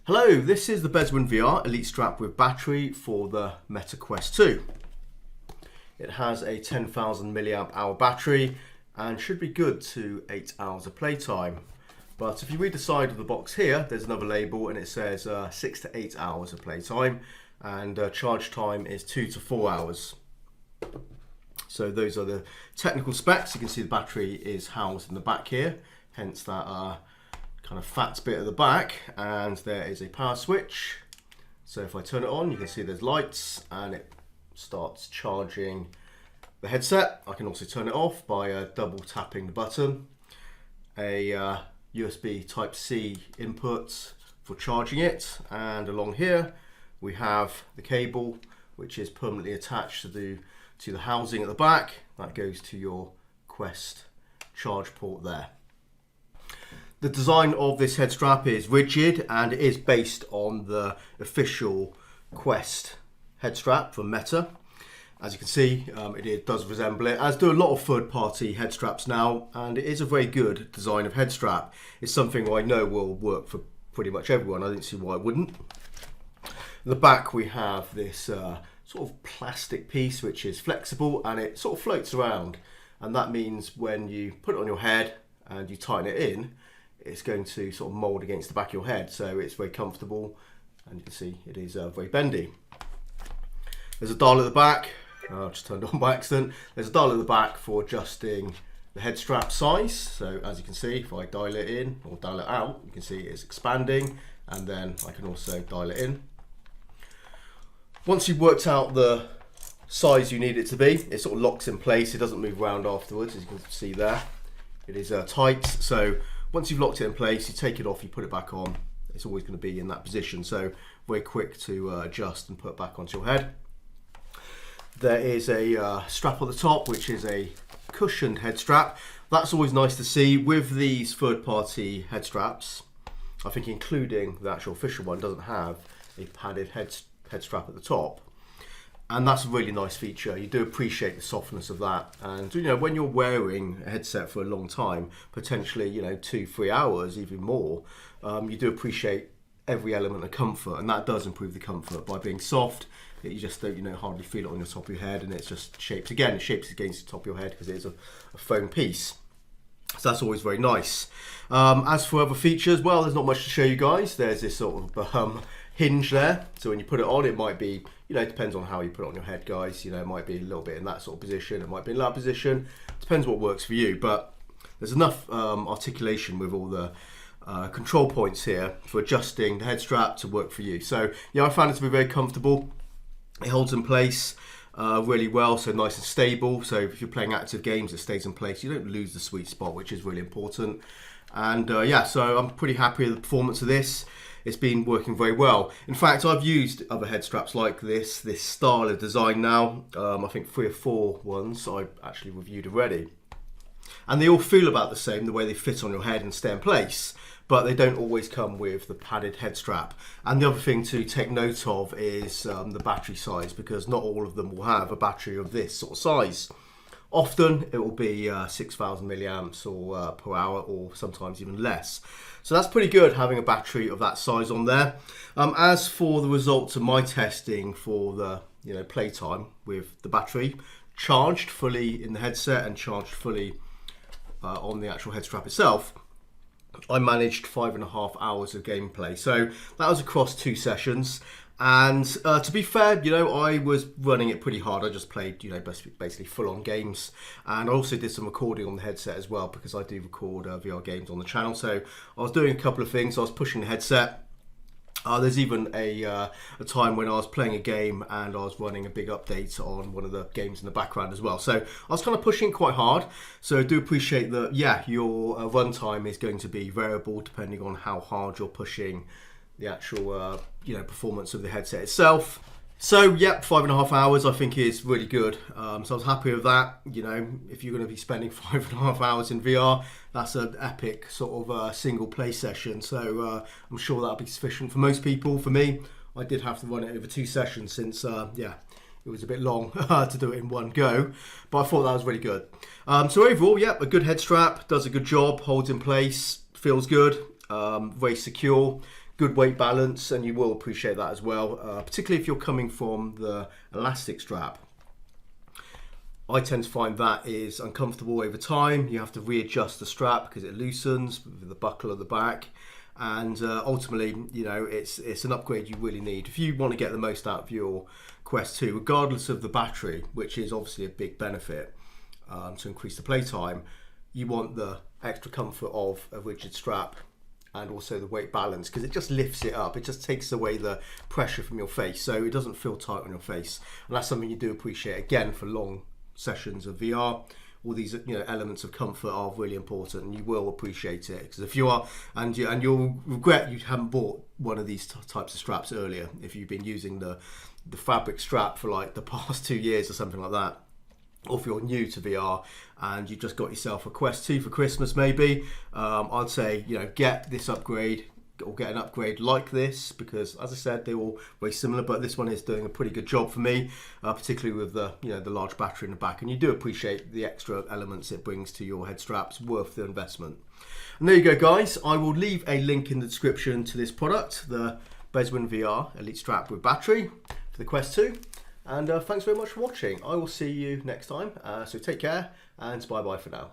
Hello, this is the BeswinVR Elite Strap with battery for the Meta Quest 2. It has a 10,000 mAh battery and should be good to 8 hours of playtime. But if you read the side of the box here, there's another label and it says 6 to 8 hours of playtime, and charge time is 2 to 4 hours. So those are the technical specs. You can see the battery is housed in the back here, hence that kind of fat bit at the back, and there is a power switch. So if I turn it on, you can see there's lights and it starts charging the headset. I can also turn it off by double tapping the button. A USB Type-C input for charging it, and along here we have the cable which is permanently attached to the housing at the back. That goes to your Quest charge port there. The design of this head strap is rigid and it is based on the official Quest head strap from Meta. As you can see, it does resemble it, as do a lot of third-party head straps now, and it is a very good design of head strap. It's something I know will work for pretty much everyone. I don't see why it wouldn't. At the back we have this sort of plastic piece which is flexible and it sort of floats around, and that means when you put it on your head and you tighten it in, it's going to sort of mould against the back of your head, so it's very comfortable, and you can see it is very bendy. There's a dial at the back. I just turned on by accident. There's a dial at the back for adjusting the head strap size. So as you can see, if I dial it in or dial it out, you can see it's expanding, and then I can also dial it in. Once you've worked out the size you need it to be, it sort of locks in place. It doesn't move around afterwards, as you can see there. It is tight, so once you've locked it in place, you take it off, you put it back on. It's always going to be in that position, so very quick to adjust and put back onto your head. There is a strap on the top, which is a cushioned head strap. That's always nice to see. With these third-party head straps, I think including the actual official one, doesn't have a padded head strap at the top. And that's a really nice feature. You do appreciate the softness of that. And you know, when you're wearing a headset for a long time, potentially 2-3 hours, even more, you do appreciate every element of comfort, and that does improve the comfort by being soft. You just don't hardly feel it on your top of your head, and it's just shaped again. It shapes against the top of your head because it is a foam piece. So that's always very nice. As for other features, well, there's not much to show you guys. There's this sort of hinge there, so when you put it on, it might be, it depends on how you put it on your head, guys. It might be a little bit in that sort of position, it might be in that position, depends what works for you. But there's enough articulation with all the control points here for adjusting the head strap to work for you. So yeah, I found it to be very comfortable. It holds in place really well, so nice and stable. So if you're playing active games, it stays in place. You don't lose the sweet spot, which is really important. And yeah, so I'm pretty happy with the performance of this. It's been working very well. In fact, I've used other head straps like this style of design now. I think 3 or 4 ones I've actually reviewed already. And they all feel about the same, the way they fit on your head and stay in place, but they don't always come with the padded head strap. And the other thing to take note of is the battery size, because not all of them will have a battery of this sort of size. Often it will be 6,000 milliamps or per hour, or sometimes even less. So that's pretty good, having a battery of that size on there. As for the results of my testing for the playtime with the battery, charged fully in the headset and charged fully on the actual head strap itself, I managed 5.5 hours of gameplay. So that was across 2 sessions. And to be fair, I was running it pretty hard. I just played, basically full-on games. And I also did some recording on the headset as well, because I do record VR games on the channel. So I was doing a couple of things. I was pushing the headset. There's even a time when I was playing a game and I was running a big update on one of the games in the background as well. So I was kind of pushing quite hard. So I do appreciate that, yeah, your runtime is going to be variable depending on how hard you're pushing the actual performance of the headset itself. So yeah, 5.5 hours I think is really good. So I was happy with that. If you're going to be spending 5.5 hours in VR, that's an epic sort of single play session. So I'm sure that'll be sufficient for most people. For me, I did have to run it over 2 sessions since yeah, it was a bit long to do it in one go, but I thought that was really good. So overall, yeah, a good head strap, does a good job, holds in place, feels good, very secure. good weight balance, and you will appreciate that as well, particularly if you're coming from the elastic strap. I tend to find that is uncomfortable over time. You have to readjust the strap because it loosens with the buckle at the back, and ultimately, you know, it's an upgrade you really need if you want to get the most out of your Quest 2, regardless of the battery, which is obviously a big benefit to increase the playtime. You want the extra comfort of a rigid strap and also the weight balance, because it just lifts it up. It just takes away the pressure from your face, so it doesn't feel tight on your face, and that's something you do appreciate again for long sessions of VR. All these, you know, elements of comfort are really important, and you will appreciate it. Because if you are, and you'll regret you haven't bought one of these types of straps earlier if you've been using the fabric strap for like the past 2 years or something like that. Or if you're new to VR and you've just got yourself a Quest 2 for Christmas, maybe, I'd say, you know, get this upgrade, or get an upgrade like this, because as I said, they're all very similar, but this one is doing a pretty good job for me, particularly with the, you know, the large battery in the back, and you do appreciate the extra elements it brings to your head straps. Worth the investment. And there you go, guys. I will leave a link in the description to this product, the BeswinVR Elite Strap with battery for the Quest 2. And thanks very much for watching. I will see you next time. So take care, and bye bye for now.